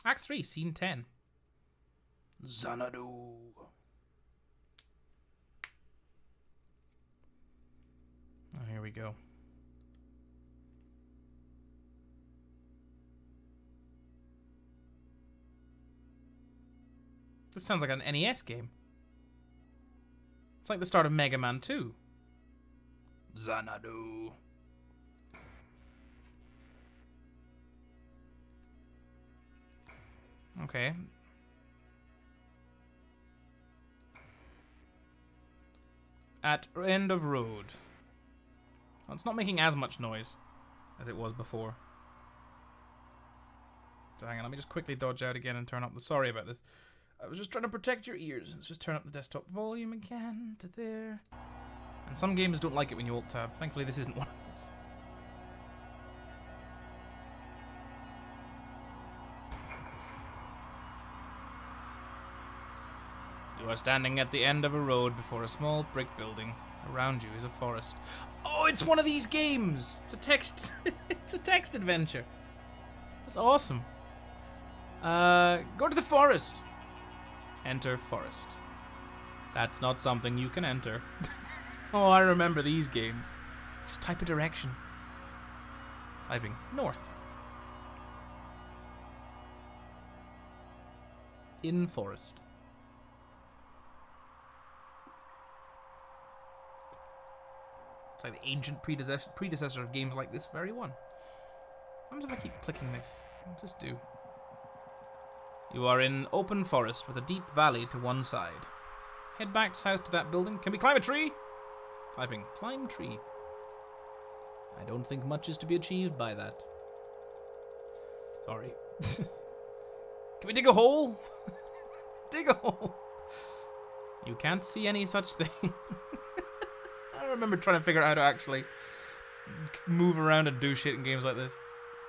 Act 3, Scene 10. Xanadu. Oh, here we go. This sounds like an NES game. It's like the start of Mega Man 2. Xanadu. Okay. At end of road. Well, it's not making as much noise as it was before. So hang on, let me just quickly dodge out again and turn up the... Sorry about this. I was just trying to protect your ears. Let's just turn up the desktop volume again to there. And some games don't like it when you alt-tab. Thankfully this isn't one of those. You are standing at the end of a road before a small brick building. Around you is a forest. Oh, it's one of these games! It's a text... it's a text adventure. That's awesome. Go to the forest. Enter forest. That's not something you can enter. Oh, I remember these games. Just type a direction. Typing north. In forest. It's like the ancient predecessor of games like this very one. What happens if I keep clicking this? I'll just do. You are in open forest with a deep valley to one side. Head back south to that building. Can we climb a tree? Typing, climb tree. I don't think much is to be achieved by that. Sorry. Can we dig a hole? Dig a hole. You can't see any such thing. I remember trying to figure out how to actually move around and do shit in games like this.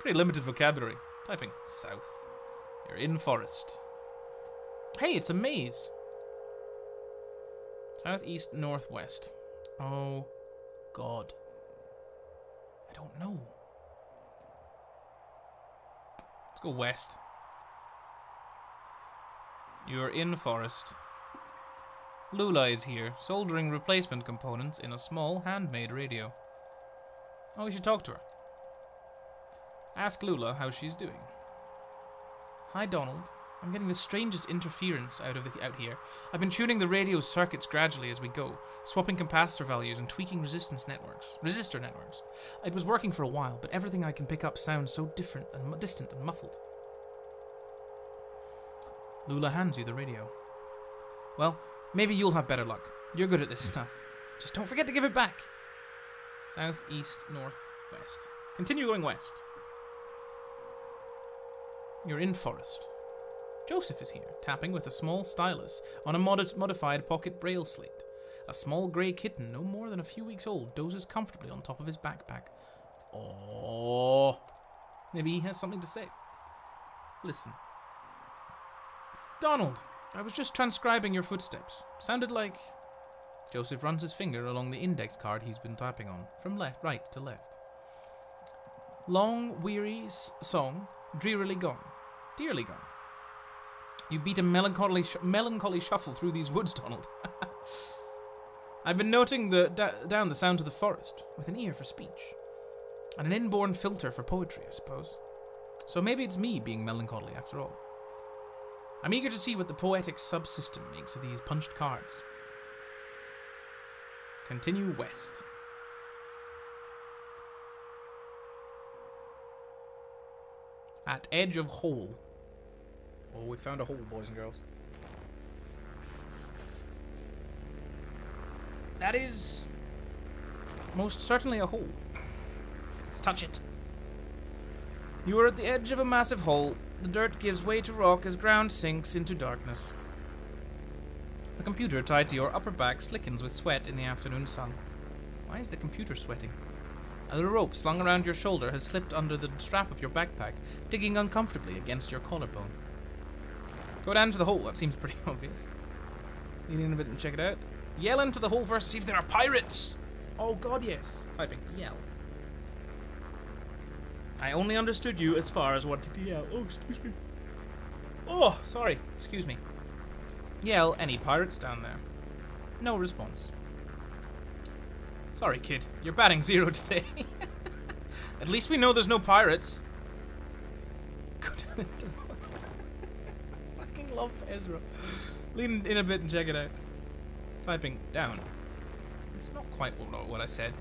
Pretty limited vocabulary. Typing, south. You're in forest. Hey, it's a maze. Southeast, northwest. Oh, God. I don't know. Let's go west. You're in forest. Lula is here, soldering replacement components in a small handmade radio. Oh, we should talk to her. Ask Lula how she's doing. Hi, Donald. I'm getting the strangest interference out here. I've been tuning the radio circuits gradually as we go, swapping capacitor values and tweaking resistor networks. It was working for a while, but everything I can pick up sounds so different and distant and muffled. Lula hands you the radio. Well, maybe you'll have better luck. You're good at this stuff. Just don't forget to give it back. South, east, north, west. Continue going west. You're in forest. Joseph is here, tapping with a small stylus on a modified pocket braille slate. A small grey kitten, no more than a few weeks old, dozes comfortably on top of his backpack. Oh, maybe he has something to say. Listen. Donald, I was just transcribing your footsteps. Sounded like... Joseph runs his finger along the index card he's been tapping on, from right to left. Long, weary song, drearily gone. Dearly gone. You beat a melancholy shuffle through these woods, Donald. I've been noting down the sounds of the forest, with an ear for speech. And an inborn filter for poetry, I suppose. So maybe it's me being melancholy after all. I'm eager to see what the poetic subsystem makes of these punched cards. Continue west. At edge of hole. Oh, we found a hole, boys and girls. That is most certainly a hole. Let's touch it. You are at the edge of a massive hole. The dirt gives way to rock as ground sinks into darkness. The computer tied to your upper back slickens with sweat in the afternoon sun. Why is the computer sweating? A rope slung around your shoulder has slipped under the strap of your backpack, digging uncomfortably against your collarbone. Go down to the hole. That seems pretty obvious. Lean in a bit and check it out. Yell into the hole first to see if there are pirates! Oh god, yes. Typing. Yell. I only understood you as far as wanting to yell. Oh, excuse me. Oh, sorry. Excuse me. Yell, any pirates down there? No response. Sorry, kid. You're batting 0 today. At least we know there's no pirates. Go down into the fucking love Ezra. Lean in a bit and check it out. Typing down. It's not quite what I said.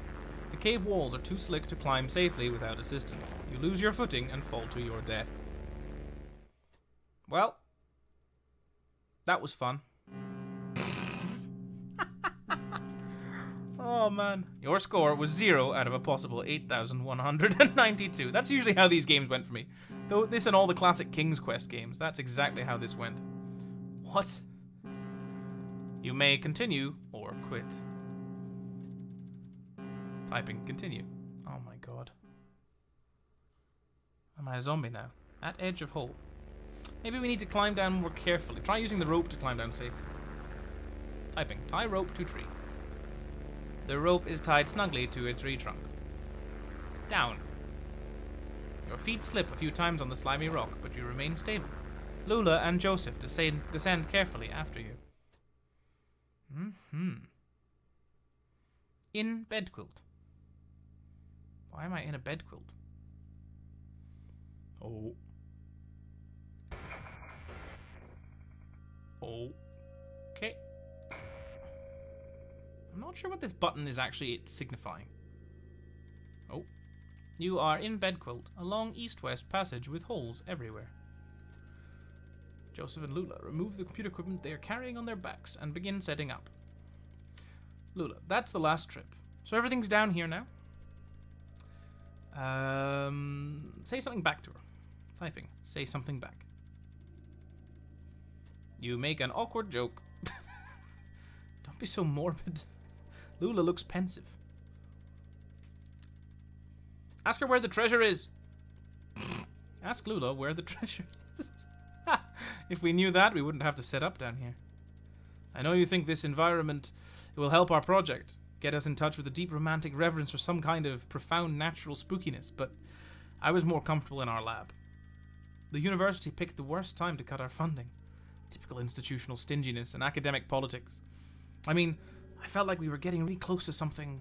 The cave walls are too slick to climb safely without assistance. You lose your footing and fall to your death. Well, that was fun. Oh man. Your score was 0 out of a possible 8,192. That's usually how these games went for me. Though this and all the classic King's Quest games, that's exactly how this went. What? You may continue or quit. Typing continue. Oh my god. Am I a zombie now? At edge of hole. Maybe we need to climb down more carefully. Try using the rope to climb down safely. Typing. Tie rope to tree. The rope is tied snugly to a tree trunk. Down. Your feet slip a few times on the slimy rock, but you remain stable. Lula and Joseph descend carefully after you. In bed quilt. Why am I in a bed quilt? Oh. Okay. I'm not sure what this button is actually signifying. Oh. You are in bed quilt, a long east-west passage with holes everywhere. Joseph and Lula remove the computer equipment they are carrying on their backs and begin setting up. Lula, that's the last trip. So everything's down here now? Say something back to her. Typing. Say something back. You make an awkward joke. Don't be so morbid. Lula looks pensive. Ask her where the treasure is. Ask Lula where the treasure is. If we knew that, we wouldn't have to set up down here. I know you think this environment will help our project, get us in touch with a deep romantic reverence for some kind of profound natural spookiness, but I was more comfortable in our lab. The university picked the worst time to cut our funding. Typical institutional stinginess and academic politics. I mean, I felt like we were getting really close to something...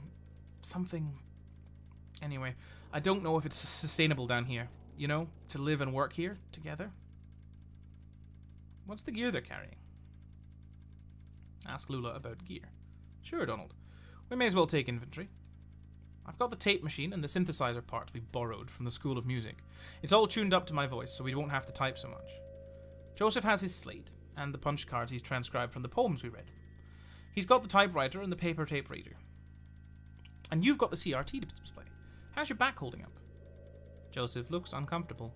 Anyway, I don't know if it's sustainable down here, you know, to live and work here together. What's the gear they're carrying? Ask Lula about gear. Sure, Donald. We may as well take inventory. I've got the tape machine and the synthesizer part we borrowed from the School of Music. It's all tuned up to my voice, so we won't have to type so much. Joseph has his slate, and the punch cards he's transcribed from the poems we read. He's got the typewriter and the paper tape reader. And you've got the CRT display. How's your back holding up? Joseph looks uncomfortable.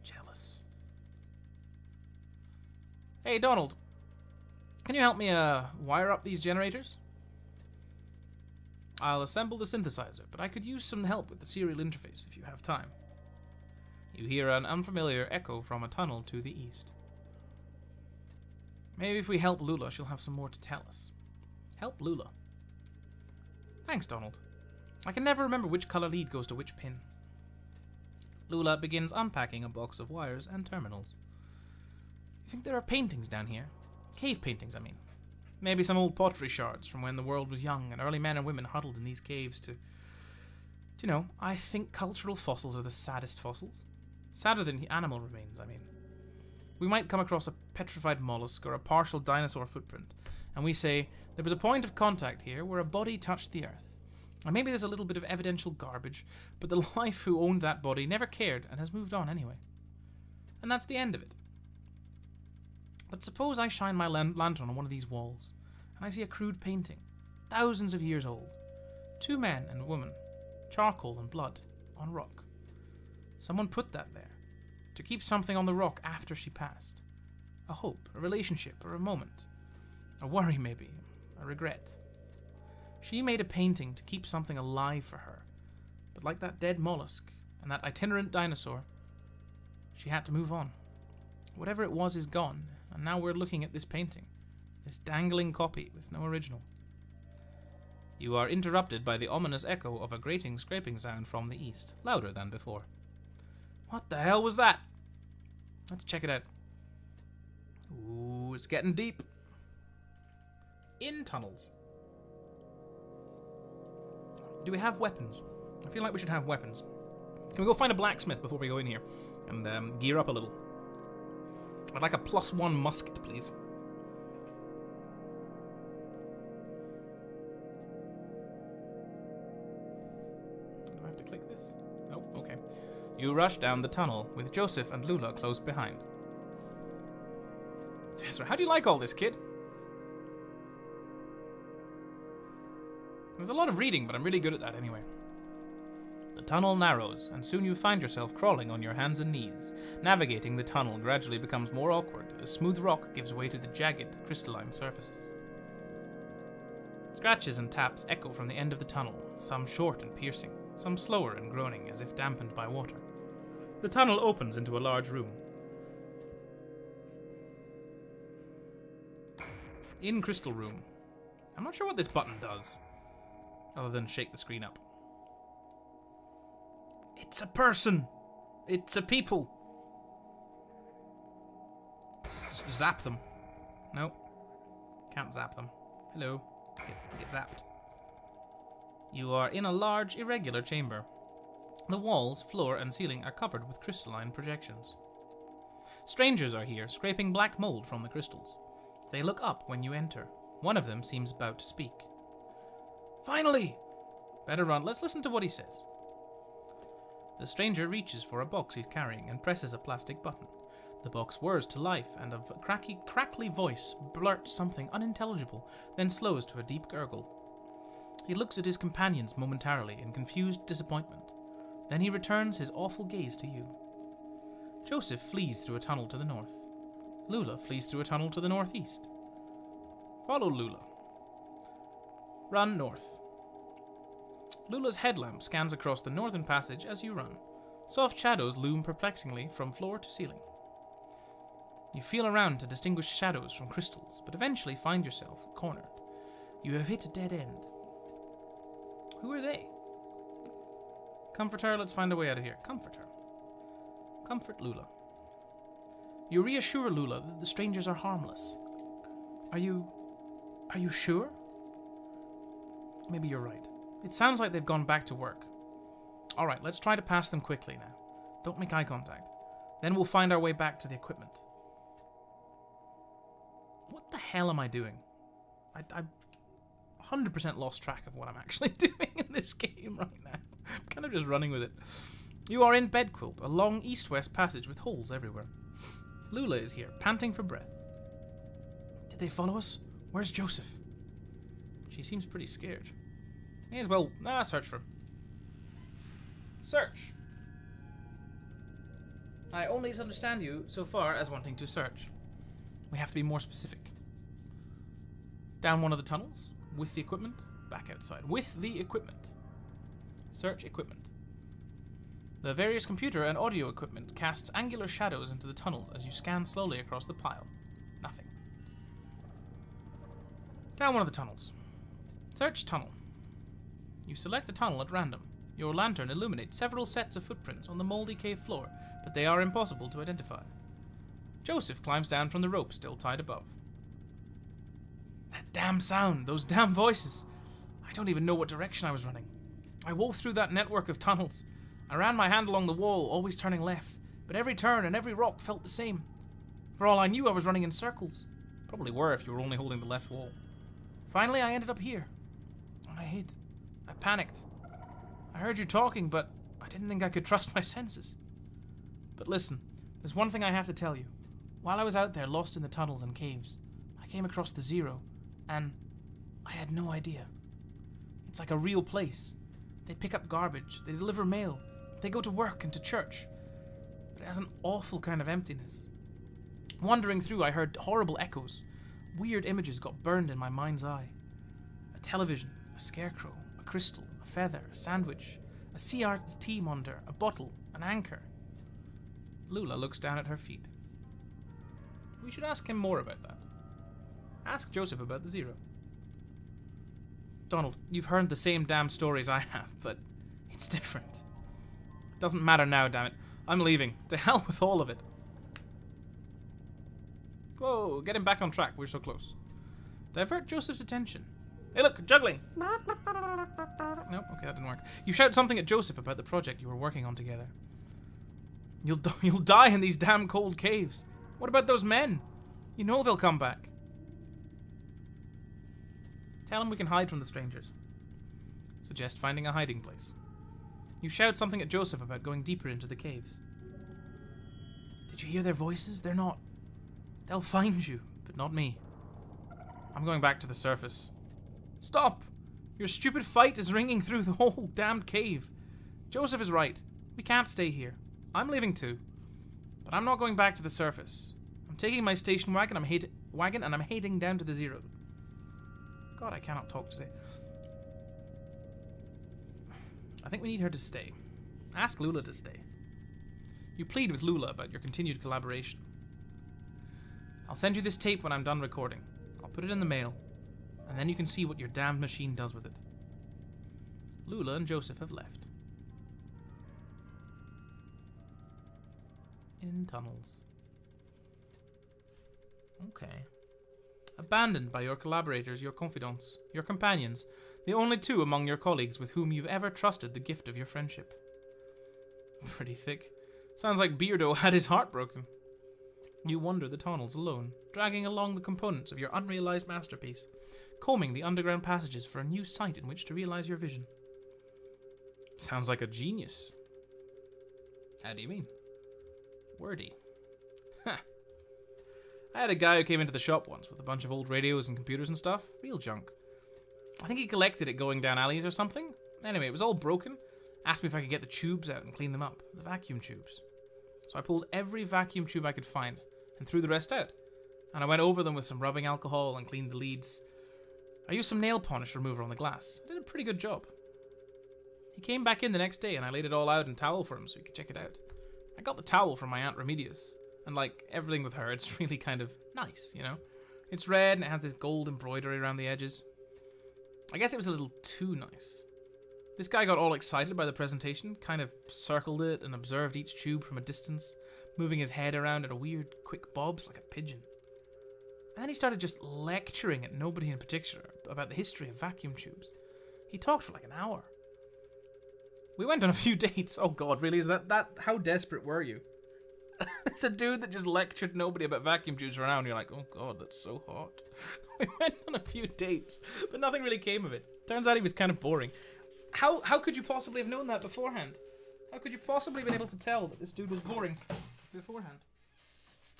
Jealous. Hey, Donald. Can you help me wire up these generators? I'll assemble the synthesizer, but I could use some help with the serial interface if you have time. You hear an unfamiliar echo from a tunnel to the east. Maybe if we help Lula, she'll have some more to tell us. Help Lula. Thanks, Donald. I can never remember which color lead goes to which pin. Lula begins unpacking a box of wires and terminals. You think there are paintings down here? Cave paintings, I mean. Maybe some old pottery shards from when the world was young and early men and women huddled in these caves to... You know, I think cultural fossils are the saddest fossils. Sadder than animal remains, I mean. We might come across a petrified mollusk or a partial dinosaur footprint, and we say, there was a point of contact here where a body touched the earth. And maybe there's a little bit of evidential garbage, but the life who owned that body never cared and has moved on anyway. And that's the end of it. But suppose I shine my lantern on one of these walls, and I see a crude painting, thousands of years old. 2 men and a woman, charcoal and blood, on rock. Someone put that there, to keep something on the rock after she passed. A hope, a relationship, or a moment. A worry maybe, a regret. She made a painting to keep something alive for her, but like that dead mollusk and that itinerant dinosaur, she had to move on. Whatever it was is gone, and now we're looking at this painting, this dangling copy with no original. You are interrupted by the ominous echo of a grating scraping sound from the east, louder than before. What the hell was that? Let's check it out. Ooh, it's getting deep. In tunnels. Do we have weapons? I feel like we should have weapons. Can we go find a blacksmith before we go in here? And gear up a little. I'd like a +1 musket, please. Do I have to click this? Oh, okay. You rush down the tunnel, with Joseph and Lula close behind. Ezra, how do you like all this, kid? There's a lot of reading, but I'm really good at that anyway. The tunnel narrows, and soon you find yourself crawling on your hands and knees. Navigating the tunnel gradually becomes more awkward, as smooth rock gives way to the jagged, crystalline surfaces. Scratches and taps echo from the end of the tunnel, some short and piercing, some slower and groaning as if dampened by water. The tunnel opens into a large room. In Crystal Room. I'm not sure what this button does, other than shake the screen up. It's a person! It's a people! Zap them. Nope. Can't zap them. Hello. Get zapped. You are in a large, irregular chamber. The walls, floor, and ceiling are covered with crystalline projections. Strangers are here, scraping black mold from the crystals. They look up when you enter. One of them seems about to speak. Finally! Better run. Let's listen to what he says. The stranger reaches for a box he's carrying and presses a plastic button. The box whirs to life, and a crackly voice blurts something unintelligible, then slows to a deep gurgle. He looks at his companions momentarily in confused disappointment. Then he returns his awful gaze to you. Joseph flees through a tunnel to the north. Lula flees through a tunnel to the northeast. Follow Lula. Run north. Lula's headlamp scans across the northern passage as you run. Soft shadows loom perplexingly from floor to ceiling. You feel around to distinguish shadows from crystals, but eventually find yourself cornered. You have hit a dead end. Who are they? Comfort her, let's find a way out of here. Comfort her. Comfort Lula. You reassure Lula that the strangers are harmless. Are you sure? Maybe you're right. It sounds like they've gone back to work. Alright, let's try to pass them quickly now. Don't make eye contact. Then we'll find our way back to the equipment. What the hell am I doing? I 100% lost track of what I'm actually doing in this game right now. I'm kind of just running with it. You are in Bedquilt, a long east-west passage with holes everywhere. Lula is here, panting for breath. Did they follow us? Where's Joseph? She seems pretty scared. May as well search for him. Search. I only understand you so far as wanting to search. We have to be more specific. Down one of the tunnels, with the equipment, back outside, with the equipment. Search equipment. The various computer and audio equipment casts angular shadows into the tunnels as you scan slowly across the pile. Nothing. Down one of the tunnels. Search tunnel. You select a tunnel at random. Your lantern illuminates several sets of footprints on the moldy cave floor, but they are impossible to identify. Joseph climbs down from the rope still tied above. That damn sound, those damn voices. I don't even know what direction I was running. I wove through that network of tunnels. I ran my hand along the wall, always turning left, but every turn and every rock felt the same. For all I knew, I was running in circles. Probably were if you were only holding the left wall. Finally, I ended up here. I hid. I panicked. I heard you talking, but I didn't think I could trust my senses. But listen, there's one thing I have to tell you. While I was out there lost in the tunnels and caves, I came across the Zero, and I had no idea. It's like a real place. They pick up garbage, they deliver mail, they go to work and to church. But it has an awful kind of emptiness. Wandering through, I heard horrible echoes. Weird images got burned in my mind's eye. A television, a scarecrow, a crystal, a feather, a sandwich, a CRT monitor, a bottle, an anchor. Lula looks down at her feet. We should ask him more about that. Ask Joseph about the Zero. Donald, you've heard the same damn stories I have, but it's different. It doesn't matter now, damn it. I'm leaving. To hell with all of it. Whoa, get him back on track. We're so close. Divert Joseph's attention. Hey, look, juggling. Nope, okay, that didn't work. You shout something at Joseph about the project you were working on together. You'll die in these damn cold caves. What about those men? You know they'll come back. Tell him we can hide from the strangers. Suggest finding a hiding place. You shout something at Joseph about going deeper into the caves. Did you hear their voices? They're not... They'll find you, but not me. I'm going back to the surface. Stop! Your stupid fight is ringing through the whole damned cave. Joseph is right. We can't stay here. I'm leaving too. But I'm not going back to the surface. I'm taking my station wagon and I'm heading down to the Zero. God, I cannot talk today. I think we need her to stay. Ask Lula to stay. You plead with Lula about your continued collaboration. I'll send you this tape when I'm done recording. I'll put it in the mail, and then you can see what your damned machine does with it. Lula and Joseph have left. In tunnels. Okay. Abandoned by your collaborators, your confidants, your companions, the only two among your colleagues with whom you've ever trusted the gift of your friendship. Pretty thick. Sounds like Beardo had his heart broken. You wander the tunnels alone, dragging along the components of your unrealized masterpiece, combing the underground passages for a new site in which to realize your vision. Sounds like a genius. How do you mean? Wordy. Ha! I had a guy who came into the shop once with a bunch of old radios and computers and stuff. Real junk. I think he collected it going down alleys or something. Anyway, it was all broken. Asked me if I could get the tubes out and clean them up. The vacuum tubes. So I pulled every vacuum tube I could find and threw the rest out. And I went over them with some rubbing alcohol and cleaned the leads. I used some nail polish remover on the glass. I did a pretty good job. He came back in the next day and I laid it all out in towel for him so he could check it out. I got the towel from my Aunt Remedios. And like everything with her, it's really kind of nice, you know? It's red and it has this gold embroidery around the edges. I guess it was a little too nice. This guy got all excited by the presentation, kind of circled it and observed each tube from a distance, moving his head around in a weird quick bobs like a pigeon. And then he started just lecturing at nobody in particular about the history of vacuum tubes. He talked for like an hour. We went on a few dates. Oh god, really? Is that how desperate were you? It's a dude that just lectured nobody about vacuum tubes for an hour and you're like, oh god, that's so hot. We went on a few dates, but nothing really came of it. Turns out he was kind of boring. How could you possibly have known that beforehand? How could you possibly have been able to tell that this dude was boring beforehand?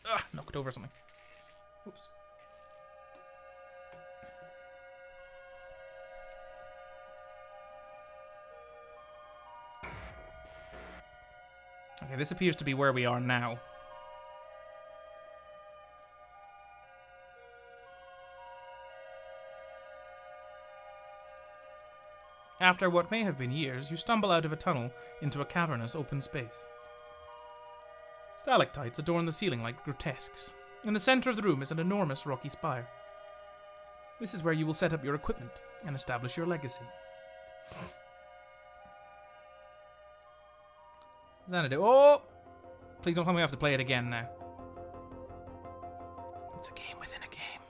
Ugh, knocked over something. Oops. Okay, this appears to be where we are now. After what may have been years, you stumble out of a tunnel into a cavernous open space. Stalactites adorn the ceiling like grotesques. In the center of the room is an enormous rocky spire. This is where you will set up your equipment and establish your legacy. Xanadu. Oh! Please don't tell me we have to play it again now. It's a game within a game.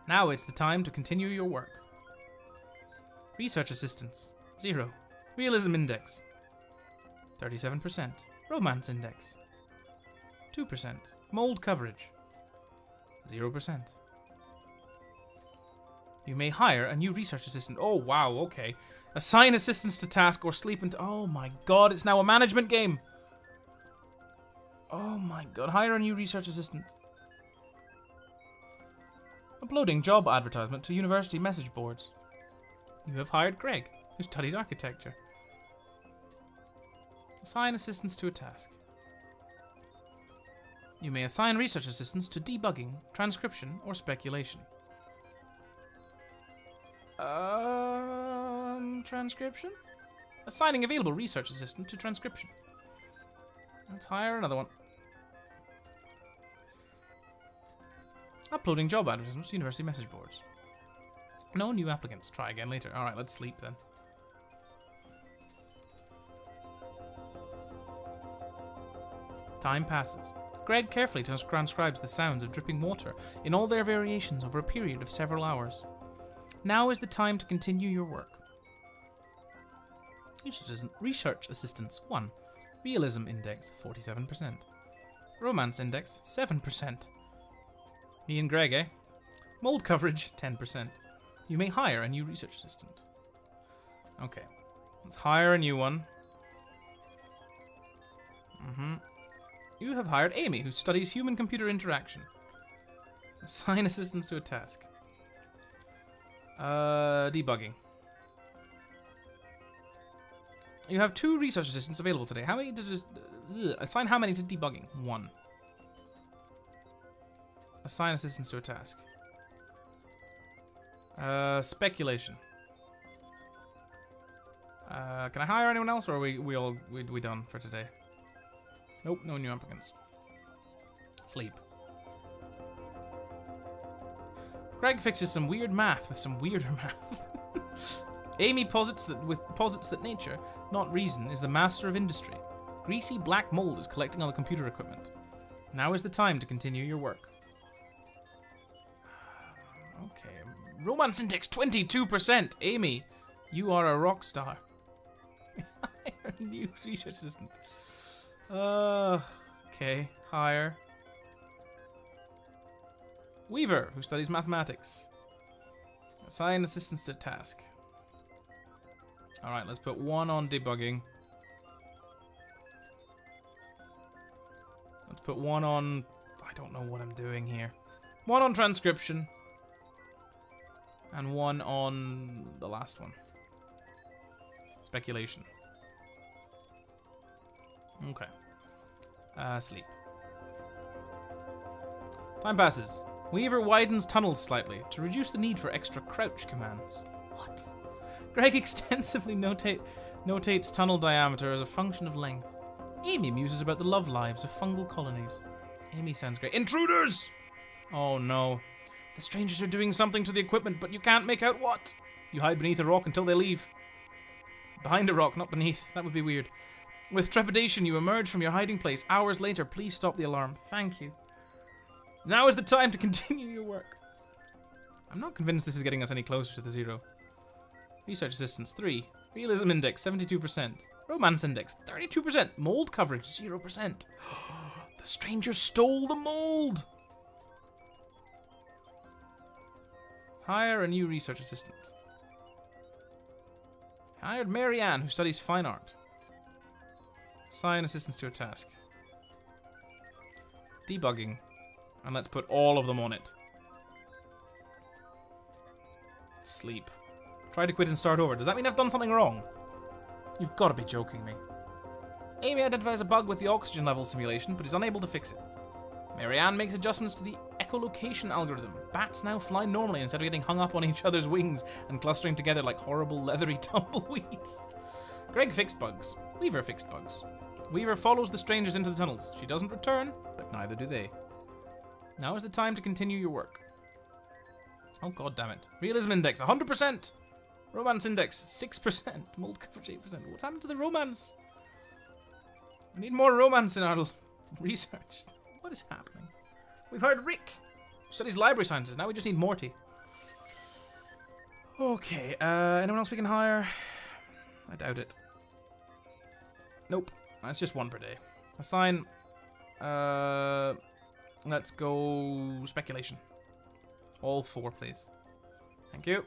Now it's the time to continue your work. Research assistance, 0. Realism index, 37%. Romance index, 2%. Mold coverage, 0%. You may hire a new research assistant. Oh, wow, okay. Assign assistants to task or sleep into... Oh my god, it's now a management game. Oh my god, hire a new research assistant. Uploading job advertisement to university message boards. You have hired Greg, who studies architecture. Assign assistants to a task. You may assign research assistants to debugging, transcription, or speculation. Transcription? Assigning available research assistant to transcription. Let's hire another one. Uploading job advertisements to university message boards. No new applicants. Try again later. Alright, let's sleep then. Time passes. Greg carefully transcribes the sounds of dripping water in all their variations over a period of several hours. Now is the time to continue your work. Research Assistance 1. Realism Index 47%. Romance Index 7%. Me and Greg, eh? Mold Coverage 10%. You may hire a new research assistant. Okay. Let's hire a new one. You have hired Amy, who studies human-computer interaction. Assign assistance to a task. Debugging. You have 2 research assistants available today. How many assign how many to debugging? 1. Assign assistance to a task. Speculation. Can I hire anyone else, or are we done for today? Nope, no new applicants. Sleep. Greg fixes some weird math with some weirder math. Amy posits that nature, not reason, is the master of industry. Greasy black mold is collecting all the computer equipment. Now is the time to continue your work. Okay. Romance index 22%. Amy, you are a rock star. Hire a new research assistant. Okay. Hire Weaver, who studies mathematics. Assign assistance to task. Alright, let's put 1 on debugging. Let's put 1 on... I don't know what I'm doing here. 1 on transcription. And 1 on the last one. Speculation. Okay. Sleep. Time passes. Weaver widens tunnels slightly to reduce the need for extra crouch commands. What? Greg extensively notates tunnel diameter as a function of length. Amy muses about the love lives of fungal colonies. Amy sounds great. Intruders! Oh no. The strangers are doing something to the equipment, but you can't make out what. You hide beneath a rock until they leave. Behind a rock, not beneath. That would be weird. With trepidation, you emerge from your hiding place. Hours later, please stop the alarm. Thank you. Now is the time to continue your work. I'm not convinced this is getting us any closer to the 0. Research assistance 3. Realism index 72%. Romance index 32%. Mold coverage 0%. The stranger stole the mold. Hire a new research assistant. Hired Marianne, who studies fine art. Assign assistance to a task. Debugging. And let's put all of them on it. Sleep. Try to quit and start over. Does that mean I've done something wrong? You've got to be joking me. Amy identifies a bug with the oxygen level simulation, but is unable to fix it. Marianne makes adjustments to the echolocation algorithm. Bats now fly normally instead of getting hung up on each other's wings and clustering together like horrible leathery tumbleweeds. Greg fixed bugs. Weaver fixed bugs. Weaver follows the strangers into the tunnels. She doesn't return, but neither do they. Now is the time to continue your work. Oh god damn it. Realism index 100%. Romance index 6%. Mold coverage 8%. What's happened to the romance? We need more romance in our research. What is happening? We've hired Rick, who studies library sciences. Now we just need Morty. Okay, anyone else we can hire? I doubt it. Nope. That's just 1 per day. Assign. Let's go speculation. All 4, please. Thank you.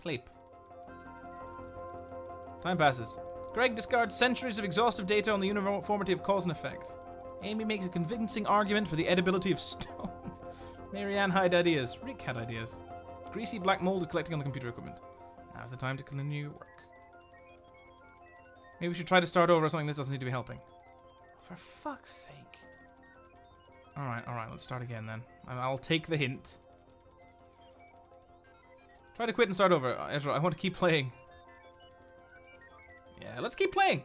Sleep. Time passes. Greg discards centuries of exhaustive data on the uniformity of cause and effect. Amy makes a convincing argument for the edibility of stone. Marianne had ideas. Rick had ideas. Greasy black mold is collecting on the computer equipment. Now's the time to continue your work. Maybe we should try to start over or something. This doesn't seem to be helping. For fuck's sake. Alright, let's start again then. I'll take the hint. Try to quit and start over. Ezra, I want to keep playing. Yeah, let's keep playing.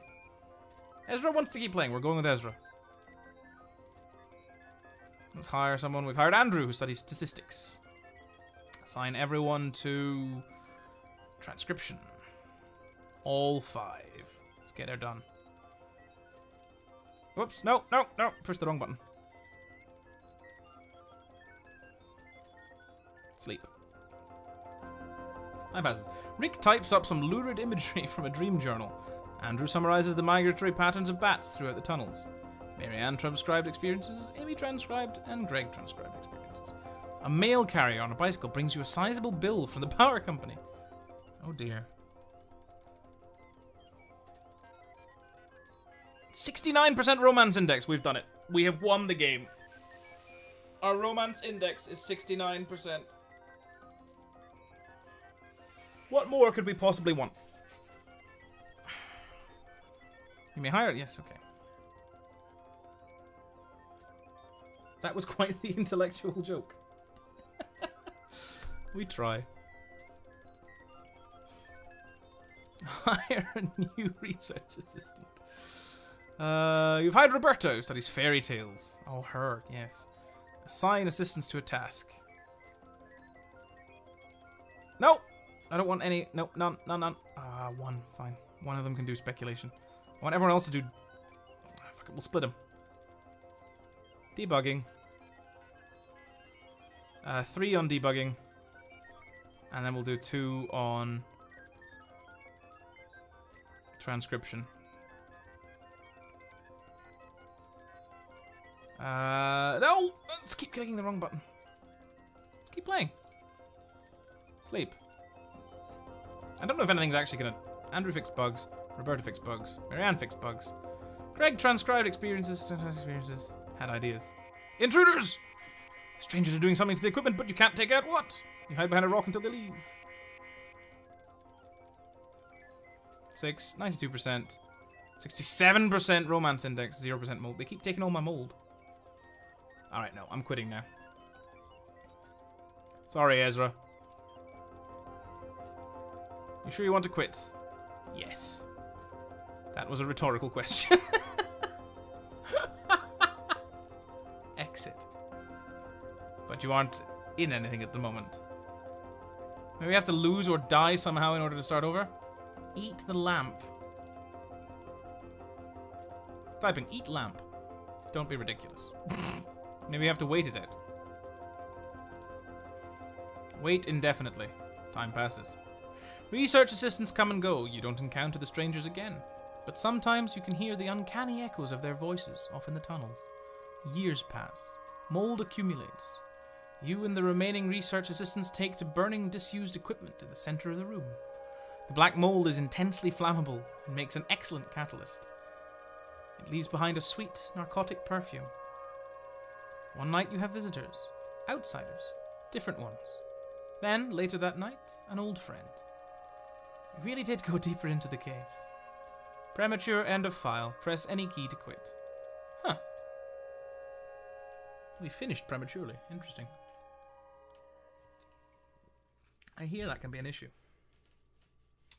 Ezra wants to keep playing. We're going with Ezra. Let's hire someone. We've hired Andrew, who studies statistics. Assign everyone to transcription. All 5. Let's get her done. Whoops, no. Pushed the wrong button. Sleep. Time passes. Rick types up some lurid imagery from a dream journal. Andrew summarizes the migratory patterns of bats throughout the tunnels. Marianne transcribed experiences, Amy transcribed, and Greg transcribed experiences. A mail carrier on a bicycle brings you a sizable bill from the power company. Oh dear. 69% romance index. We've done it. We have won the game. Our romance index is 69%. What more could we possibly want? You may hire it. Yes, okay. That was quite the intellectual joke. We try. Hire a new research assistant. You've hired Roberto, who studies fairy tales. Oh, her, yes. Assign assistants to a task. No! I don't want any. No, none. One, fine. One of them can do speculation. I want everyone else to do. Fuck it, we'll split them. Debugging. 3 on debugging. And then we'll do 2 on transcription. No! Let's keep clicking the wrong button. Let's keep playing. Sleep. I don't know if anything's actually gonna... Andrew fixed bugs. Roberta fixed bugs. Marianne fixed bugs. Greg transcribed experiences. Had ideas. Intruders! Strangers are doing something to the equipment, but you can't take out what? You hide behind a rock until they leave. 6. 92%. 67% romance index. 0% mold. They keep taking all my mold. Alright, no. I'm quitting now. Sorry, Ezra. You sure you want to quit? Yes. That was a rhetorical question. Exit. But you aren't in anything at the moment. Maybe we have to lose or die somehow in order to start over? Eat the lamp. Typing, eat lamp. Don't be ridiculous. Maybe we have to wait it out. Wait indefinitely. Time passes. Research assistants come and go. You don't encounter the strangers again. But sometimes you can hear the uncanny echoes of their voices off in the tunnels. Years pass. Mold accumulates. You and the remaining research assistants take to burning disused equipment in the center of the room. The black mold is intensely flammable and makes an excellent catalyst. It leaves behind a sweet, narcotic perfume. One night you have visitors. Outsiders. Different ones. Then, later that night, an old friend. You really did go deeper into the caves. Premature end of file. Press any key to quit. Huh. We finished prematurely. Interesting. I hear that can be an issue.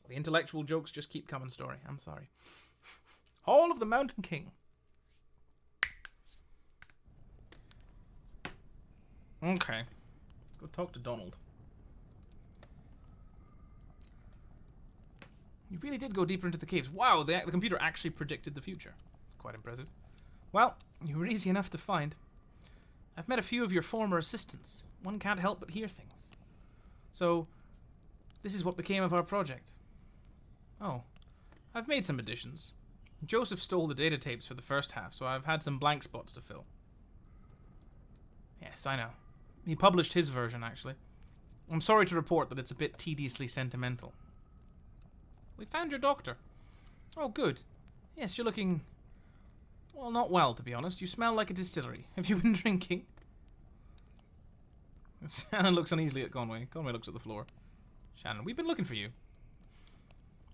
The intellectual jokes just keep coming, story. I'm sorry. Hall of the Mountain King. Okay. Let's go talk to Donald. You really did go deeper into the caves. Wow, the computer actually predicted the future. Quite impressive. Well, you were easy enough to find. I've met a few of your former assistants. One can't help but hear things. So, this is what became of our project. Oh, I've made some additions. Joseph stole the data tapes for the first half, so I've had some blank spots to fill. Yes, I know. He published his version, actually. I'm sorry to report that it's a bit tediously sentimental. We found your doctor. Oh, good. Yes, you're looking... well, not well, to be honest. You smell like a distillery. Have you been drinking? Shannon looks uneasily at Conway. Conway looks at the floor. Shannon, we've been looking for you.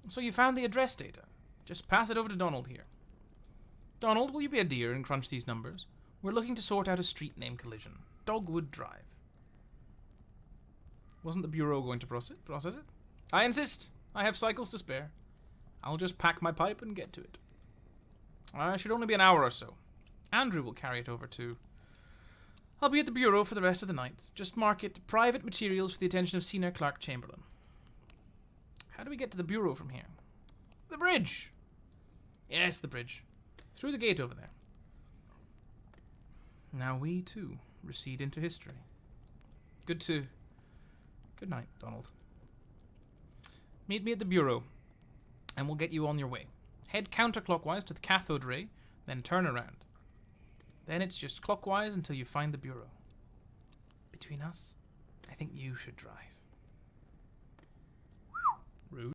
So you found the address data. Just pass it over to Donald here. Donald, will you be a dear and crunch these numbers? We're looking to sort out a street name collision. Dogwood Drive. Wasn't the Bureau going to process it? I insist. I have cycles to spare. I'll just pack my pipe and get to it. Should only be an hour or so. Andrew will carry it over to... I'll be at the bureau for the rest of the night. Just mark it private materials for the attention of Senior Clerk Chamberlain. How do we get to the bureau from here? The bridge! Yes, the bridge. Through the gate over there. Now we, too, recede into history. Good night, Donald. Meet me at the bureau, and we'll get you on your way. Head counterclockwise to the cathode ray, then turn around. Then it's just clockwise until you find the bureau. Between us, I think you should drive.